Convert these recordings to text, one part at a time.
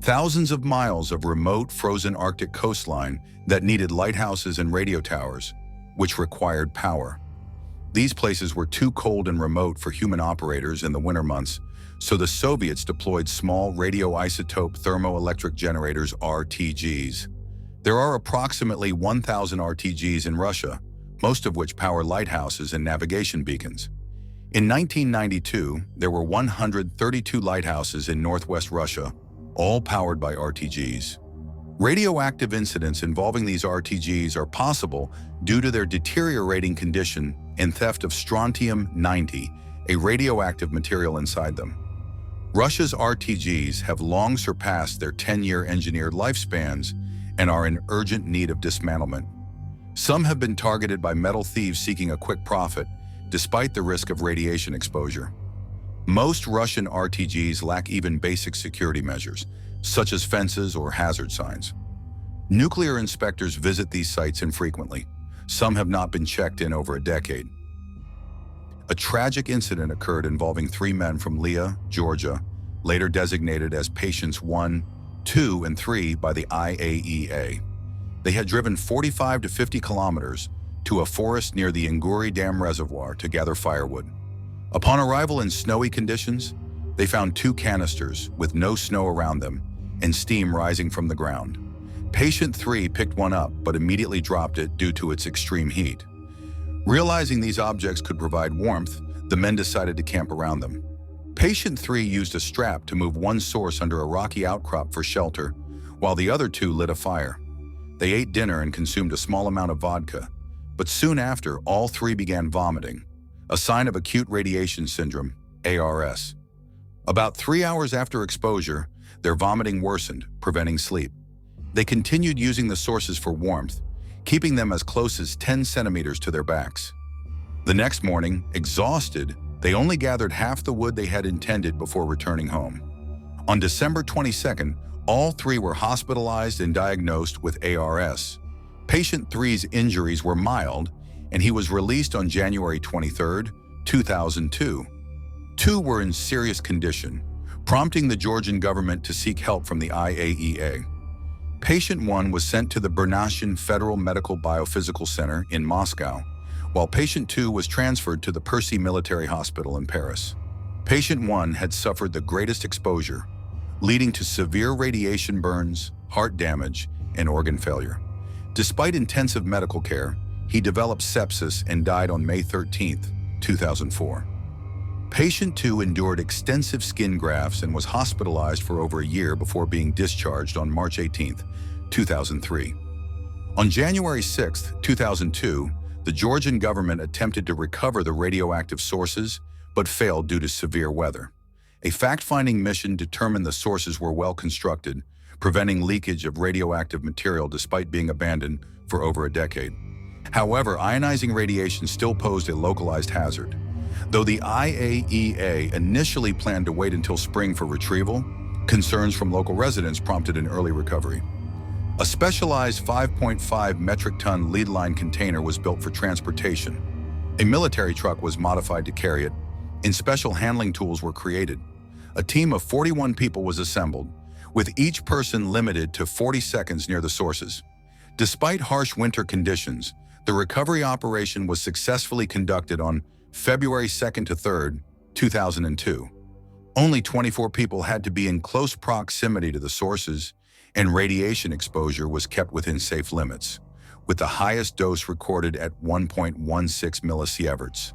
Thousands of miles of remote, frozen Arctic coastline that needed lighthouses and radio towers, which required power. These places were too cold and remote for human operators in the winter months, so the Soviets deployed small radioisotope thermoelectric generators, RTGs. There are approximately 1,000 RTGs in Russia, most of which power lighthouses and navigation beacons. In 1992, there were 132 lighthouses in northwest Russia, all powered by RTGs. Radioactive incidents involving these RTGs are possible due to their deteriorating condition and theft of strontium-90, a radioactive material inside them. Russia's RTGs have long surpassed their 10-year engineered lifespans and are in urgent need of dismantlement. Some have been targeted by metal thieves seeking a quick profit, despite the risk of radiation exposure. Most Russian RTGs lack even basic security measures, such as fences or hazard signs. Nuclear inspectors visit these sites infrequently. Some have not been checked in over a decade. A tragic incident occurred involving 3 men from Leah, Georgia, later designated as patients 1, 2, and 3 by the IAEA. They had driven 45 to 50 kilometers to a forest near the Inguri Dam Reservoir to gather firewood. Upon arrival in snowy conditions, they found 2 canisters with no snow around them and steam rising from the ground. Patient 3 picked one up but immediately dropped it due to its extreme heat. Realizing these objects could provide warmth, the men decided to camp around them. Patient 3 used a strap to move one source under a rocky outcrop for shelter, while the other 2 lit a fire. They ate dinner and consumed a small amount of vodka, but soon after, all 3 began vomiting, a sign of acute radiation syndrome, ARS. About 3 hours after exposure, their vomiting worsened, preventing sleep. They continued using the sources for warmth, keeping them as close as 10 centimeters to their backs. The next morning, exhausted, they only gathered half the wood they had intended before returning home. On December 22nd, all 3 were hospitalized and diagnosed with ARS. Patient 3's injuries were mild, and he was released on January 23, 2002. 2 were in serious condition, prompting the Georgian government to seek help from the IAEA. Patient 1 was sent to the Bernashin Federal Medical Biophysical Center in Moscow, while Patient 2 was transferred to the Percy Military Hospital in Paris. Patient 1 had suffered the greatest exposure, leading to severe radiation burns, heart damage, and organ failure. Despite intensive medical care, he developed sepsis and died on May 13, 2004. Patient 2 endured extensive skin grafts and was hospitalized for over a year before being discharged on March 18, 2003. On January 6, 2002, the Georgian government attempted to recover the radioactive sources, but failed due to severe weather. A fact-finding mission determined the sources were well constructed, preventing leakage of radioactive material despite being abandoned for over a decade. However, ionizing radiation still posed a localized hazard. Though the IAEA initially planned to wait until spring for retrieval, concerns from local residents prompted an early recovery. A specialized 5.5 metric ton lead line container was built for transportation. A military truck was modified to carry it, and special handling tools were created. A team of 41 people was assembled, with each person limited to 40 seconds near the sources. Despite harsh winter conditions, the recovery operation was successfully conducted on February 2nd to 3rd, 2002. Only 24 people had to be in close proximity to the sources, and radiation exposure was kept within safe limits, with the highest dose recorded at 1.16 millisieverts.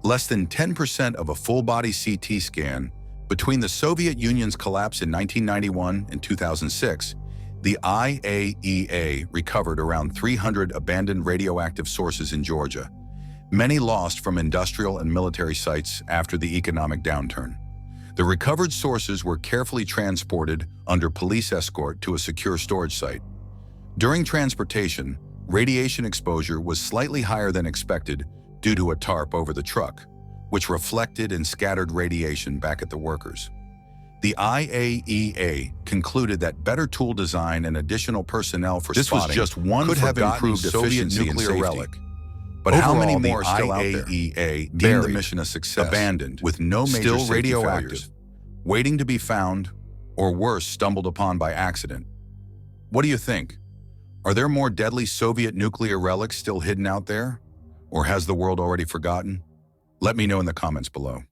Less than 10% of a full-body CT scan. Between the Soviet Union's collapse in 1991 and 2006, the IAEA recovered around 300 abandoned radioactive sources in Georgia, many lost from industrial and military sites after the economic downturn. The recovered sources were carefully transported under police escort to a secure storage site. During transportation, radiation exposure was slightly higher than expected due to a tarp over the truck, which reflected and scattered radiation back at the workers. The IAEA concluded that better tool design and additional personnel for spotting was just one could have improved Soviet efficiency nuclear and relic. safety. But Overall, how many the more are still out there? IAEA deemed Buried, the mission a success, abandoned, with no major still safety radioactive, failures, waiting to be found or worse, stumbled upon by accident. What do you think? Are there more deadly Soviet nuclear relics still hidden out there? Or has the world already forgotten? Let me know in the comments below.